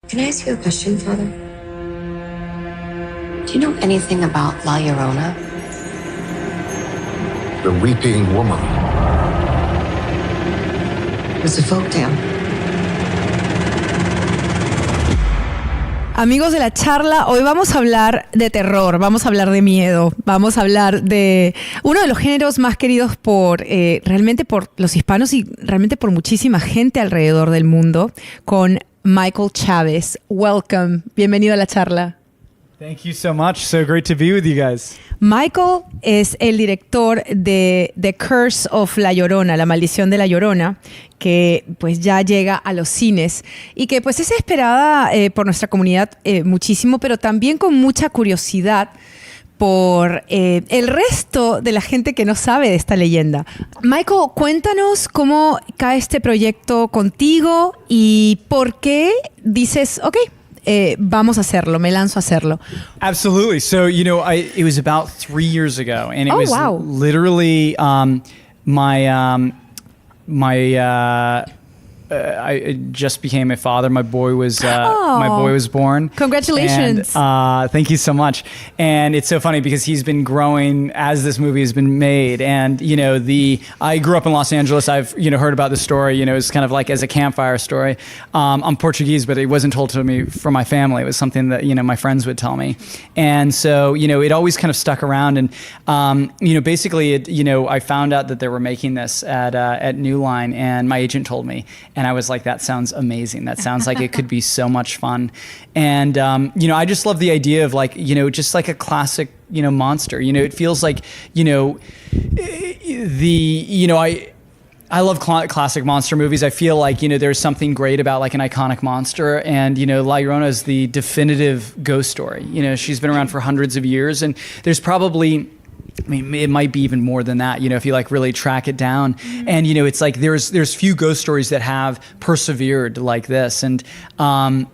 Can I ask you a question, Father? Do you know anything about La Llorona? The weeping woman. It's a folktale. Amigos de la charla, hoy vamos a hablar de terror, vamos a hablar de miedo, vamos a hablar de uno de los géneros más queridos realmente por los hispanos y realmente por muchísima gente alrededor del mundo, con Michael Chaves. Welcome, bienvenido a la charla. Thank you so much. So great to be with you guys. Michael es el director de The Curse of La Llorona, La Maldición de la Llorona, que pues ya llega a los cines y que pues es esperada por nuestra comunidad muchísimo, pero también con mucha curiosidad por el resto de la gente que no sabe de esta leyenda. Michael, cuéntanos cómo cae este proyecto contigo y por qué dices, vamos a hacerlo, me lanzo a hacerlo. Absolutely. So, it was about 3 years ago, and it was wow. literally I just became a father. My boy was born. Congratulations! And, thank you so much. And it's so funny because he's been growing as this movie has been made. And I grew up in Los Angeles. I've heard about the story. It's kind of like as a campfire story. I'm Portuguese, but it wasn't told to me from my family. It was something that my friends would tell me. And so it always kind of stuck around. And basically, I found out that they were making this at New Line, and my agent told me. And I was like, that sounds amazing. That sounds like it could be so much fun. And, I just love the idea of just like a classic, monster. It feels like, I love classic monster movies. I feel like, there's something great about like an iconic monster. And, La Llorona is the definitive ghost story. She's been around for hundreds of years, and there's probably... it might be even more than that, if you like really track it down. Mm-hmm. And, it's like there's few ghost stories that have persevered like this. And, I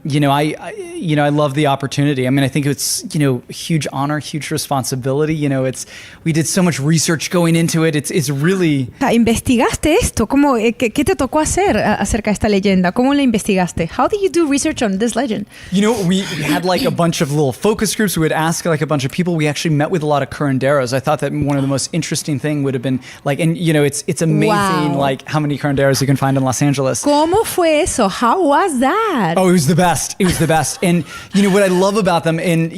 love the opportunity. I mean, I think it's, huge honor, huge responsibility. We did so much research going into it. It's really... ¿Investigaste esto? ¿Qué te tocó hacer acerca de esta leyenda? ¿Cómo la investigaste? How did you do research on this legend? We had like a bunch of little focus groups. We would ask like a bunch of people. We actually met with a lot of curanderos. I thought that one of the most interesting thing would have been like, and it's amazing. Wow. Like how many curanderos you can find in Los Angeles. ¿Cómo fue eso? How was that? Oh, it was the best. It was the best. And what I love about them, and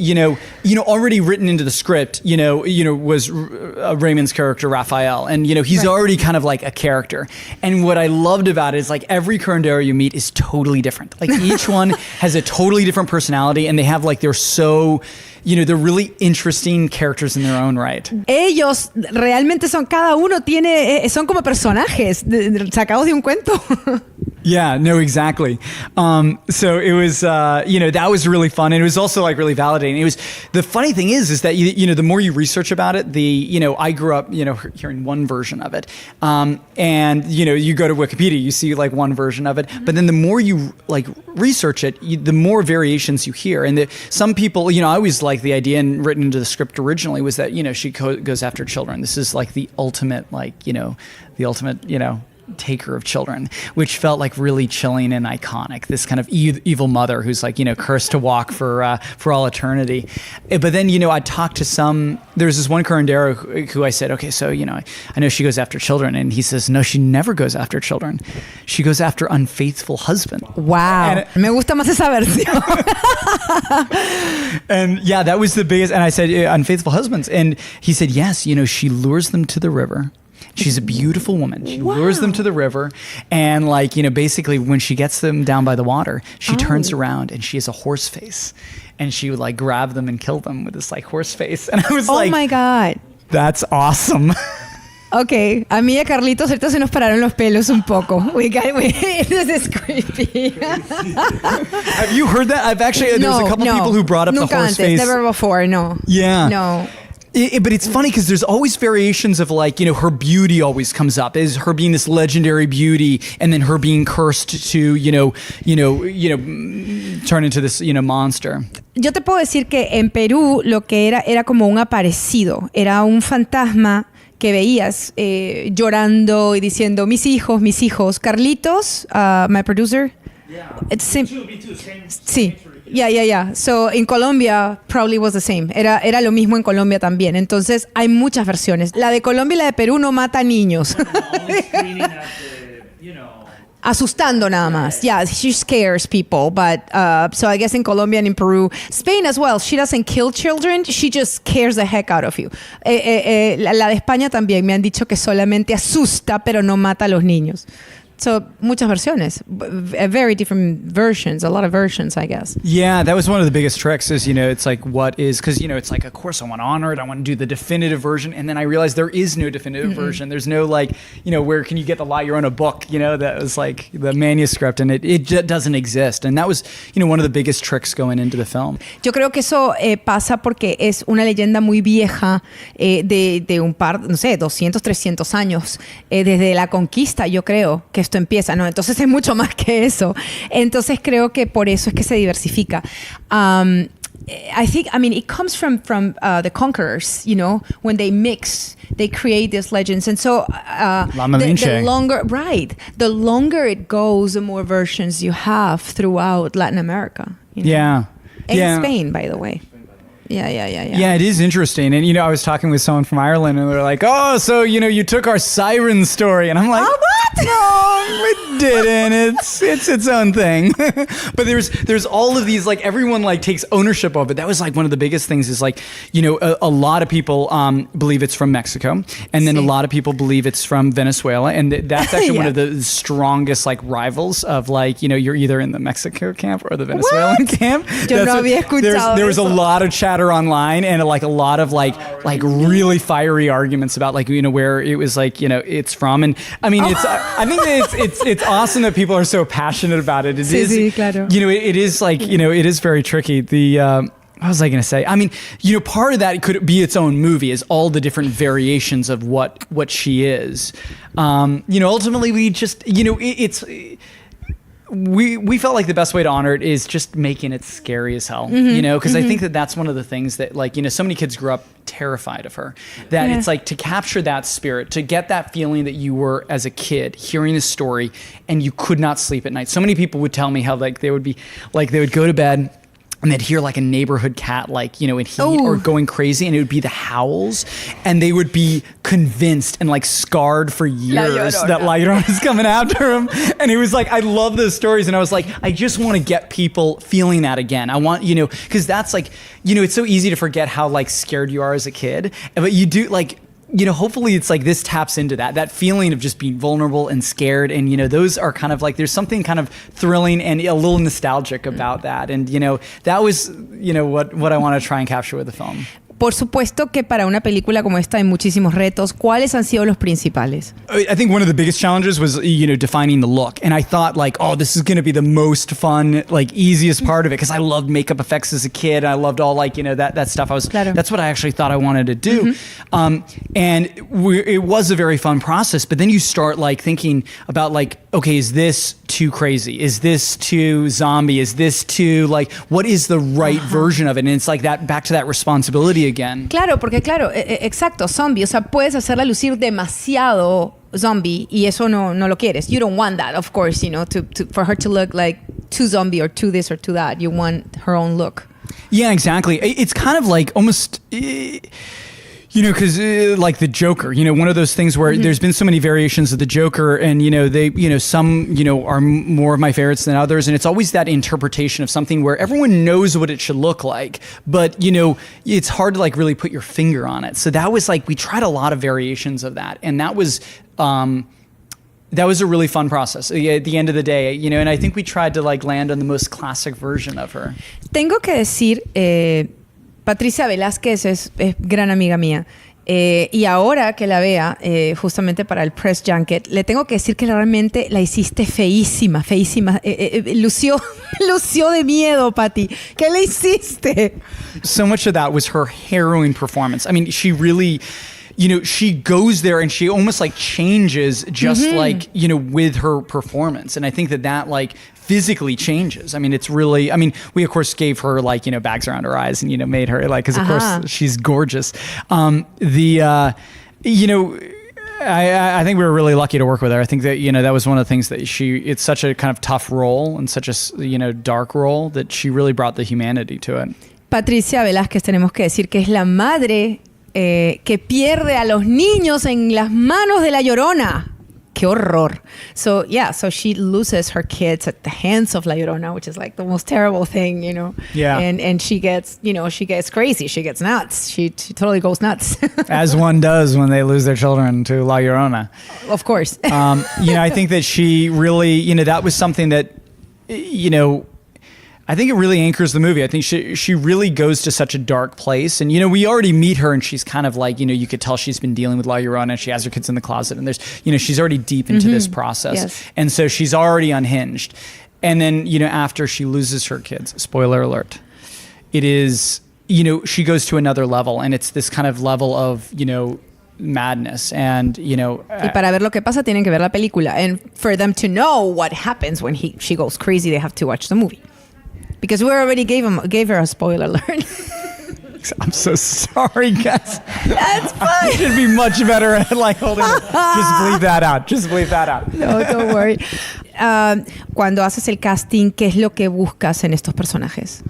already written into the script, was Raymond's character Raphael, and he's right. already kind of like a character. And what I loved about it is like every curandero you meet is totally different. Like each one has a totally different personality, and they have like they're so. They're really interesting characters in their own right. Ellos realmente cada uno son como personajes sacados de un cuento. Yeah, no, exactly. So it was, that was really fun. And it was also like really validating. It was, the funny thing is that, the more you research about it, I grew up, hearing one version of it. And, you go to Wikipedia, you see like one version of it, but then the more you like research it, the more variations you hear. And some people, I always like the idea, and written into the script originally was that, she goes after children. This is like the ultimate, taker of children, which felt like really chilling and iconic. This kind of evil mother who's like, cursed to walk for all eternity. But then, I talked to there's this one curandero who I said, okay, so, I know she goes after children. And he says, no, she never goes after children. She goes after unfaithful husband. Wow. Me gusta más esa versión. And yeah, that was the biggest. And I said, unfaithful husbands. And he said, yes, she lures them to the river. She's a beautiful woman. She lures them to the river, and basically when she gets them down by the water, she turns around and she has a horse face, and she would like grab them and kill them with this like horse face. And I was like, oh my God, that's awesome. Okay, a mí y a Carlitos ahorita se nos pararon los pelos un poco. This is creepy. Have you heard that? I've actually, there's a couple people who brought up the horse face. Never before, no. Yeah. No. But it's funny because there's always variations of like, her beauty always comes up, is her being this legendary beauty, and then her being cursed to, turn into this, monster. Yo te puedo decir que en Perú lo que era como un aparecido, era un fantasma que veías llorando y diciendo mis hijos. Carlitos, my producer, It's same. Sí. Yeah. So in Colombia probably was the same. Era lo mismo en Colombia también. Entonces hay muchas versiones. La de Colombia y la de Perú no mata niños. Asustando nada más. Yeah, she scares people. But so I guess in Colombia and in Peru, Spain as well, she doesn't kill children, she just scares the heck out of you. La de España también me han dicho que solamente asusta, pero no mata a los niños. So, muchas versiones, very different versions, a lot of versions, I guess. Yeah, that was one of the biggest tricks is, it's like, what is, because, it's like, of course, I want to honor it. I want to do the definitive version. And then I realized there is no definitive version. There's no, like, where can you get the La Llorona book, that was like the manuscript, and it doesn't exist. And that was, one of the biggest tricks going into the film. Yo creo que eso pasa porque es una leyenda muy vieja de un par, no sé, 200, 300 años, desde la conquista, yo creo que esto empieza, ¿no? Entonces es mucho más que eso. Entonces creo que por eso es que se diversifica. I mean, it comes from the conquerors, when they mix, they create these legends. And so the longer it goes, the more versions you have throughout Latin America. Yeah. And Spain, by the way. Yeah. Yeah, it is interesting. And, I was talking with someone from Ireland and they're like, oh, so, you took our siren story. And I'm like, what? No, it didn't. It's its own thing. But there's all of these, like, everyone, like, takes ownership of it. That was, like, one of the biggest things is, like, a lot of people believe it's from Mexico. And then a lot of people believe it's from Venezuela. And that's actually one of the strongest, like, rivals of, like, you're either in the Mexico camp or the Venezuelan camp. Yo no había escuchado there was a eso. lot of chatter online and, like, a lot of, like really fiery arguments about, like, where it was, like, it's from. And, I mean, I think that it's awesome that people are so passionate about it. Sí, claro. It is like, it is very tricky. What was I going to say? I mean, part of that could be its own movie, is all the different variations of what she is. Ultimately we just, we felt like the best way to honor it is just making it scary as hell, because I think that's one of the things that, like, so many kids grew up terrified of her, that it's like to capture that spirit, to get that feeling that you were as a kid hearing the story and you could not sleep at night. So many people would tell me how, like, they would go to bed and they'd hear, like, a neighborhood cat, like, in heat or going crazy, and it would be the howls, and they would be convinced and, like, scarred for years that La Llorona is coming after him. And it was like, I love those stories, and I was like, I just want to get people feeling that again. I want, because that's, like, it's so easy to forget how, like, scared you are as a kid, but you do, like, hopefully it's like this taps into that feeling of just being vulnerable and scared. And, those are kind of like, there's something kind of thrilling and a little nostalgic about that. And, that was, what I want to try and capture with the film. Por supuesto que para una película como esta hay muchísimos retos. ¿Cuáles han sido los principales? I think one of the biggest challenges was, defining the look. And I thought, like, oh, this is going to be the most fun, like, easiest part of it, because I loved makeup effects as a kid. I loved all, like, that stuff. That's what I actually thought I wanted to do. It was a very fun process. But then you start, like, thinking about, like, okay, is this too crazy? Is this too zombie? Is this too, like, what is the right version of it? And it's like that, back to that responsibility again. Claro, porque exacto, zombie. O sea, puedes hacerla lucir demasiado zombie y eso no lo quieres. You don't want that, of course, for her to look like too zombie or too this or too that. You want her own look. Yeah, exactly. It's kind of like almost... because like the Joker, one of those things where there's been so many variations of the Joker, and they, some are more of my favorites than others, and it's always that interpretation of something where everyone knows what it should look like, but it's hard to, like, really put your finger on it. So that was, like, we tried a lot of variations of that, and that was a really fun process at the end of the day, and I think we tried to, like, land on the most classic version of her. Tengo que decir, Patricia Velázquez es gran amiga mía. Y ahora que la vea, justamente para el press junket, le tengo que decir que realmente la hiciste feísima. Lució de miedo, Pati. ¿Qué le hiciste? So much of that was her harrowing performance. I mean, she really... she goes there and she almost, like, changes just like, with her performance. And I think that, like, physically changes. I mean, it's really, we of course gave her, like, bags around her eyes and, made her, like, because of course she's gorgeous. I think we were really lucky to work with her. I think that, that was one of the things that it's such a kind of tough role and such a, dark role that she really brought the humanity to it. Patricia Velázquez, tenemos que decir que es la madre que pierde a los niños en las manos de la Llorona. ¡Qué horror! So she loses her kids at the hands of La Llorona, which is like the most terrible thing, Yeah. And she gets, she gets crazy. She gets nuts. She totally goes nuts. As one does when they lose their children to La Llorona. Of course. I think that she really, that was something that, I think it really anchors the movie. I think she really goes to such a dark place. And, we already meet her and she's kind of like, you could tell she's been dealing with La Llorona and she has her kids in the closet and there's, she's already deep into this process. Yes. And so she's already unhinged. And then, after she loses her kids, spoiler alert, it is, she goes to another level and it's this kind of level of, madness and, Y para ver lo que pasa tienen que ver la película. And for them to know what happens when she goes crazy, they have to watch the movie. Because we already gave her a spoiler alert. I'm so sorry, guys. That's fine. I should be much better at holding it. Just bleep that out. Just bleep that out. No, don't worry. Cuando haces el casting, ¿qué es lo que buscas en estos personajes?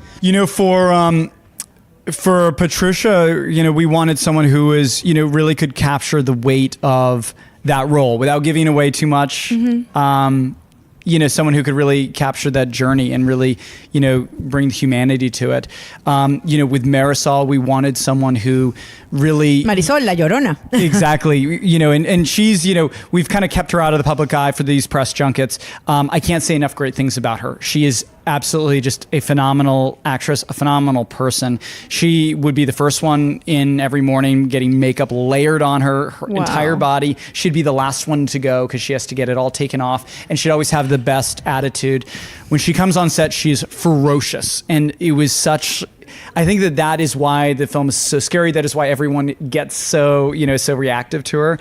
For Patricia, we wanted someone who was, really could capture the weight of that role without giving away too much. Mm-hmm. Someone who could really capture that journey and really, bring humanity to it. With Marisol, we wanted someone who really... Marisol, La Llorona. Exactly. And she's, we've kind of kept her out of the public eye for these press junkets. I can't say enough great things about her. She is absolutely just a phenomenal actress, a phenomenal person. She would be the first one in every morning getting makeup layered on her Wow. entire body. She'd be the last one to go because she has to get it all taken off. And she'd always have the best attitude. When she comes on set, she's ferocious. And it was such... I think that is why the film is so scary. That is why everyone gets so reactive to her,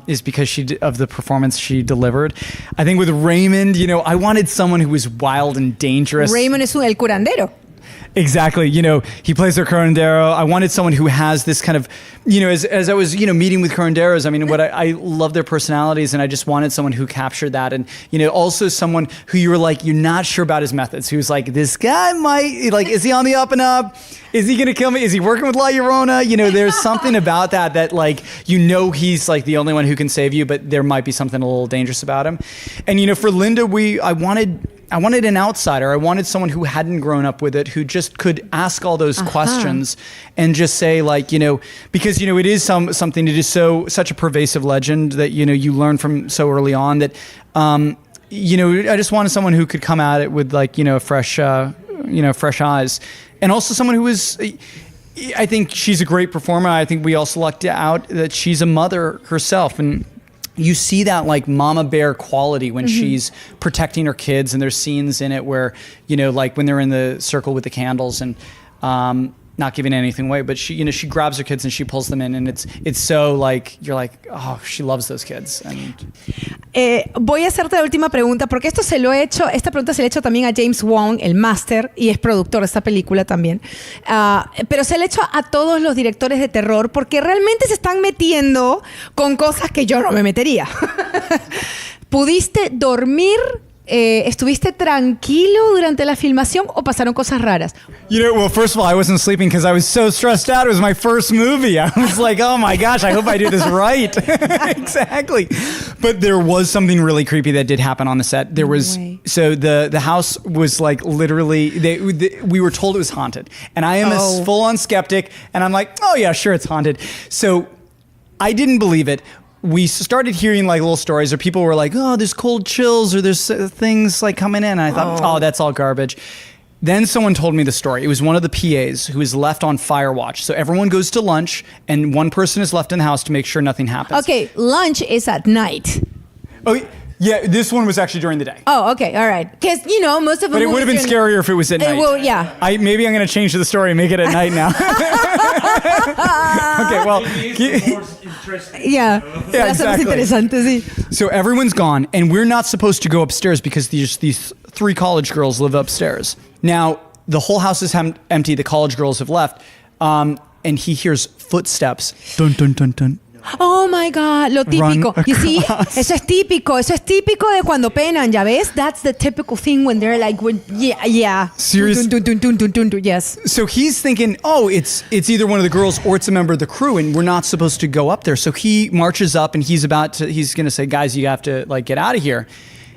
is because of the performance she delivered. I think with Raymond, I wanted someone who was wild and dangerous. Raymond es el curandero. Exactly. He plays their curandero. I wanted someone who has this kind of, as I was, meeting with curanderos, I love their personalities and I just wanted someone who captured that. And, also someone who you were like, you're not sure about his methods. Who's like, this guy might, is he on the up and up? Is he going to kill me? Is he working with La Llorona? There's something about that he's like the only one who can save you, but there might be something a little dangerous about him. And, for Linda, I wanted an outsider. I wanted someone who hadn't grown up with it, who just could ask all those questions and just say because, it is something, it is such a pervasive legend that, you learn from so early on that, I just wanted someone who could come at it with fresh eyes. And also someone who is, I think she's a great performer. I think we also lucked out that she's a mother herself. And you see that mama bear quality when she's protecting her kids, and there's scenes in it where, when they're in the circle with the candles and not giving anything away, but she grabs her kids and she pulls them in, and it's so you're like, oh, she loves those kids. And voy a hacerte la última pregunta, porque esta pregunta se le he hecho también a James Wan, el máster, y es productor de esta película también. Pero se le he hecho a todos los directores de terror, porque realmente se están metiendo con cosas que yo no me metería. ¿Pudiste dormir? ¿Estuviste tranquilo durante la filmación o pasaron cosas raras? Well, first of all, I wasn't sleeping because I was so stressed out. It was my first movie. I was like, oh my gosh, I hope I do this right. Exactly. But there was something really creepy that did happen on the set. There was, so the house was literally, we were told it was haunted. And I am a full-on skeptic. And I'm like, oh yeah, sure, it's haunted. So I didn't believe it. We started hearing little stories where people were like, oh, there's cold chills or there's things coming in. And I thought, oh, that's all garbage. Then someone told me the story. It was one of the PAs who is left on fire watch. So everyone goes to lunch and one person is left in the house to make sure nothing happens. Okay, lunch is at night. Oh, yeah, this one was actually during the day. Oh, okay, all right. Because, most of them... But it would have been scarier if it was at night. Well, yeah. Maybe I'm going to change the story and make it at night now. Okay, well... Yeah, exactly. So everyone's gone, and we're not supposed to go upstairs because these three college girls live upstairs. Now, the whole house is empty. The college girls have left, and he hears footsteps. Dun, dun, dun, dun. Oh my God, lo típico. Run Y sí, across. eso es típico de cuando penan, ¿ya ves? That's the typical thing when they're like, yeah. Serious- Dun, dun, dun, dun, dun, dun, yes. So he's thinking, oh, it's either one of the girls or it's a member of the crew, and we're not supposed to go up there. So he marches up, and he's going to say, guys, you have to like get out of here.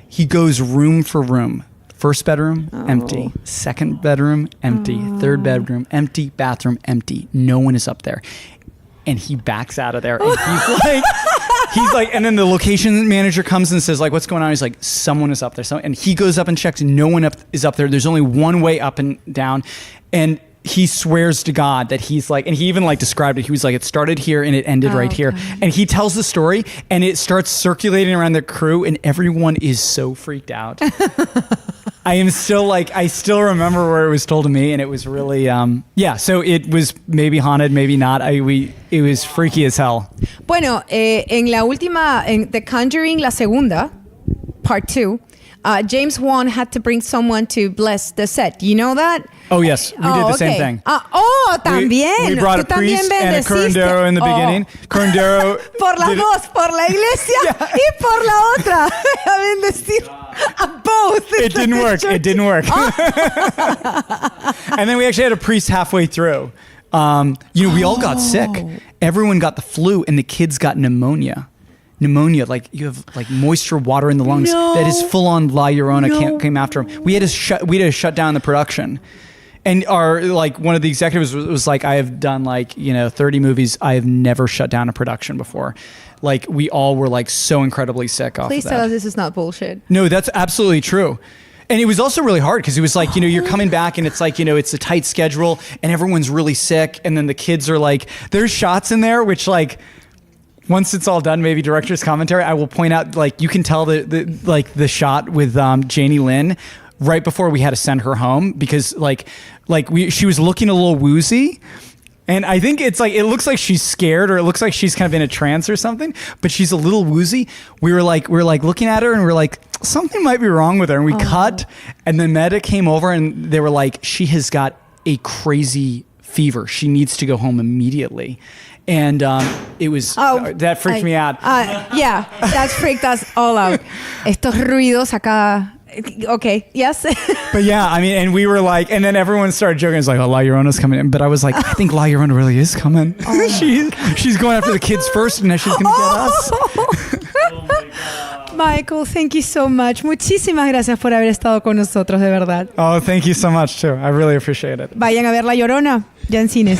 He goes room for room. First bedroom, empty. Second bedroom, empty. Third bedroom, empty. Bathroom, empty. No one is up there. And he backs out of there, and he's like, and then the location manager comes and says, like, what's going on? He's like, someone is up there. And he goes up and checks, and no one is up there. There's only one way up and down. And he swears to God that he's like, and he even like described it. He was like, it started here and it ended right here. And he tells the story, and it starts circulating around the crew, and everyone is so freaked out. I still remember where it was told to me, and it was really, so it was maybe haunted, maybe not. It was freaky as hell. Bueno, en la última, en The Conjuring, la segunda, part 2, James Wan had to bring someone to bless the set. You know that? Oh, yes. We did the same thing. También. We brought a Tú también priest and a bendeciste. curandero in the beginning. Curandero. Por las dos, por la iglesia y por la otra. A bendecir a both. It didn't work. It didn't work. And then we actually had a priest halfway through. We all got sick. Everyone got the flu, and the kids got pneumonia. Like you have like moisture, water in the lungs. No. That is full on La Llorona came after him. We had to shut down the production. And one of the executives was like, I have done 30 movies. I have never shut down a production before. Like we all were like so incredibly sick off of that. Please tell us this is not bullshit. No, that's absolutely true. And it was also really hard because it was like, you're coming back and it's like, it's a tight schedule and everyone's really sick. And then the kids are like, there's shots in there, which like, once it's all done, maybe director's commentary, I will point out, like, you can tell the shot with Janie Lynn right before we had to send her home because she was looking a little woozy. And I think it's like, it looks like she's scared or it looks like she's kind of in a trance or something, but she's a little woozy. We were looking at her and we're like, something might be wrong with her. And we cut, and the medic came over and they were like, she has got a crazy fever. She needs to go home immediately. And it was, that freaked me out. Yeah, that freaked us all out. Estos ruidos acá. Okay, yes. But yeah, I mean, and we were like, and then everyone started joking. It's like, oh, La Llorona's coming in. But I was like, I think La Llorona really is coming. She's going after the kids first, and now she's going to get us. Oh my God. Michael, thank you so much. Muchísimas gracias por haber estado con nosotros, de verdad. Oh, thank you so much, too. I really appreciate it. Vayan a ver La Llorona, ya en cines.